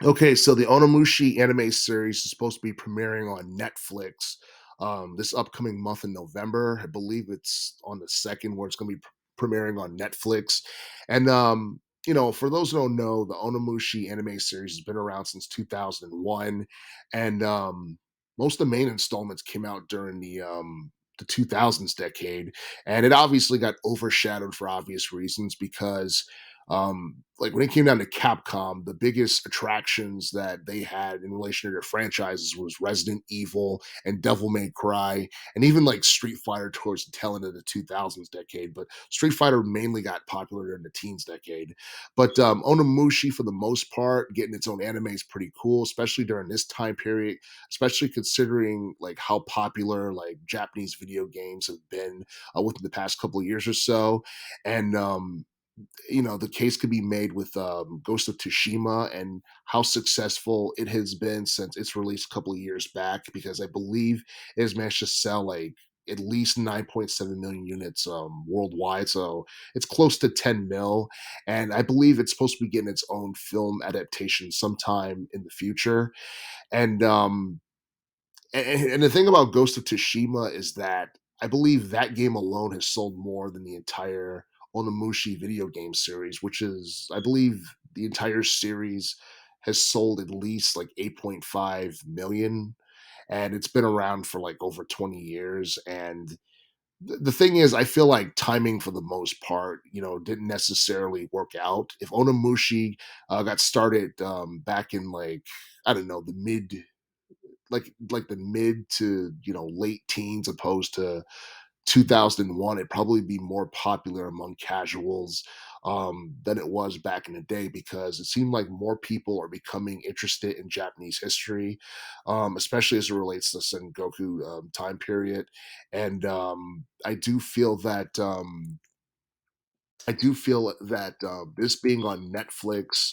Okay, so the Onimushi anime series is supposed to be premiering on Netflix this upcoming month in November. I believe it's on the second where it's going to be premiering on Netflix. And for those who don't know, the Onimushi anime series has been around since 2001, and most of the main installments came out during the 2000s decade, and it obviously got overshadowed for obvious reasons because like when it came down to Capcom, the biggest attractions that they had in relation to their franchises was Resident Evil and Devil May Cry, and even like Street Fighter towards the tail end of the 2000s decade. But Street Fighter mainly got popular in the teens decade. But Onimushi, for the most part, getting its own anime is pretty cool, especially during this time period, especially considering like how popular like Japanese video games have been within the past couple of years or so. And the case could be made with Ghost of Tsushima and how successful it has been since its release a couple of years back, because I believe it has managed to sell like at least 9.7 million units worldwide. So it's close to 10 mil. And I believe it's supposed to be getting its own film adaptation sometime in the future. And and the thing about Ghost of Tsushima is that I believe that game alone has sold more than the entire Onimushi video game series, which is, I believe, the entire series has sold at least like 8.5 million, and it's been around for like over 20 years. And the thing is, I feel like timing for the most part, didn't necessarily work out. If Onimushi got started back in like, I don't know, the mid to late teens opposed to 2001, it'd probably be more popular among casuals than it was back in the day, because it seemed like more people are becoming interested in Japanese history, especially as it relates to Sengoku time period. And I do feel that this being on Netflix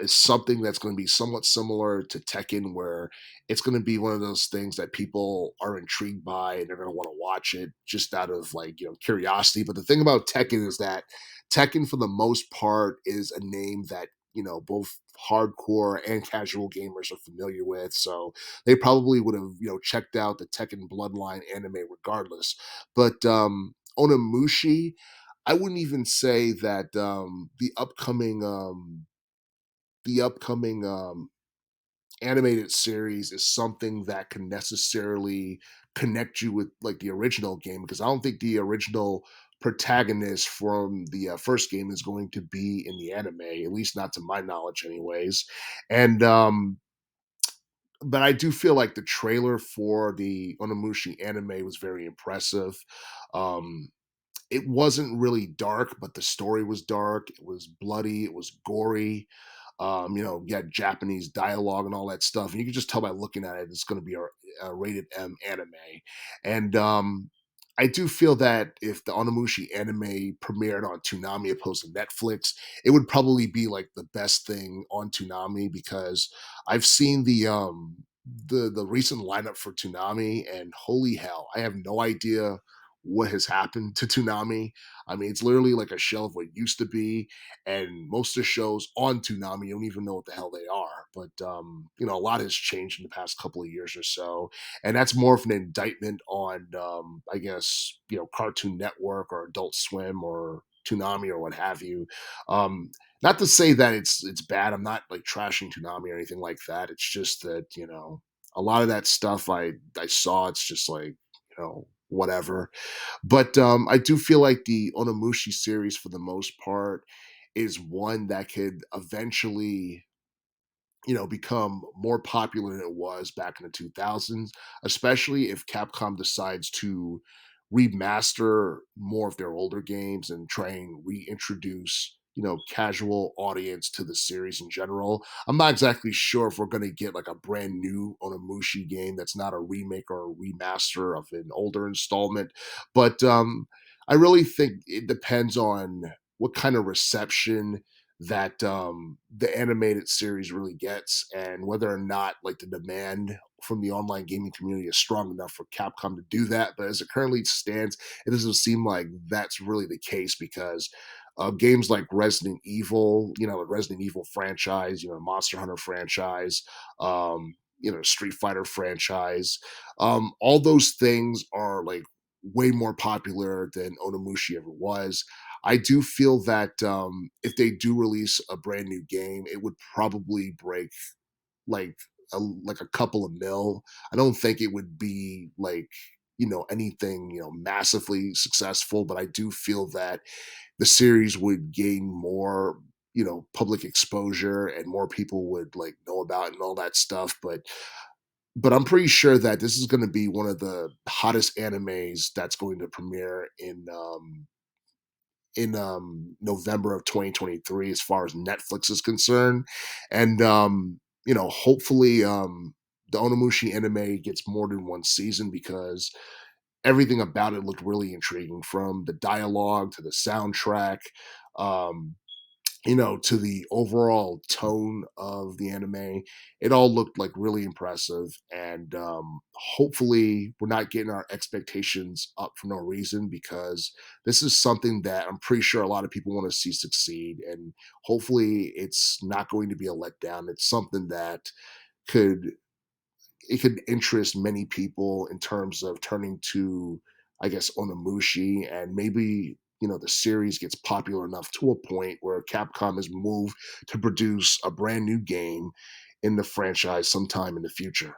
is something that's going to be somewhat similar to Tekken, where it's going to be one of those things that people are intrigued by and they're going to want to watch it just out of like curiosity. But the thing about Tekken is that Tekken, for the most part, is a name that both hardcore and casual gamers are familiar with. So they probably would have checked out the Tekken Bloodline anime regardless. But Onimushi, I wouldn't even say that the upcoming animated series is something that can necessarily connect you with like the original game, because I don't think the original protagonist from the first game is going to be in the anime, at least not to my knowledge, anyways. And but I do feel like the trailer for the Onimushi anime was very impressive. Um, it wasn't really dark, but the story was dark. It was bloody. It was gory. You had Japanese dialogue and all that stuff. And you can just tell by looking at it, it's going to be a rated M anime. And I do feel that if the Onimushi anime premiered on Toonami opposed to Netflix, it would probably be like the best thing on Toonami, because I've seen the recent lineup for Toonami, and holy hell, I have no idea what has happened to Toonami. I mean, it's literally like a shell of what used to be, and most of the shows on Toonami, you don't even know what the hell they are. But a lot has changed in the past couple of years or so, and that's more of an indictment on, I guess, Cartoon Network or Adult Swim or Toonami or what have you. Um, Not to say that it's bad. I'm not like trashing Toonami or anything like that. It's just that a lot of that stuff I saw. It's just like whatever. But I do feel like the Onimushi series, for the most part, is one that could eventually, become more popular than it was back in the 2000s, especially if Capcom decides to remaster more of their older games and try and reintroduce, casual audience to the series in general. I'm not exactly sure if we're going to get like a brand new Onimushi game that's not a remake or a remaster of an older installment, but I really think it depends on what kind of reception that the animated series really gets, and whether or not like the demand from the online gaming community is strong enough for Capcom to do that. But as it currently stands, it doesn't seem like that's really the case, because Games like Resident Evil, the Resident Evil franchise, Monster Hunter franchise, Street Fighter franchise. All those things are like way more popular than Onimusha ever was. I do feel that if they do release a brand new game, it would probably break like like a couple of mil. I don't think it would be like anything massively successful, but I do feel that the series would gain more public exposure and more people would like know about it and all that stuff. But I'm pretty sure that this is going to be one of the hottest animes that's going to premiere in November of 2023 as far as Netflix is concerned. And hopefully the Onimushi anime gets more than one season because everything about it looked really intriguing, from the dialogue to the soundtrack, um, to the overall tone of the anime. It all looked like really impressive. And hopefully, we're not getting our expectations up for no reason, because this is something that I'm pretty sure a lot of people want to see succeed. And hopefully, it's not going to be a letdown. It's something that could could interest many people in terms of turning to, I guess, Onimushi, and maybe the series gets popular enough to a point where Capcom has moved to produce a brand new game in the franchise sometime in the future.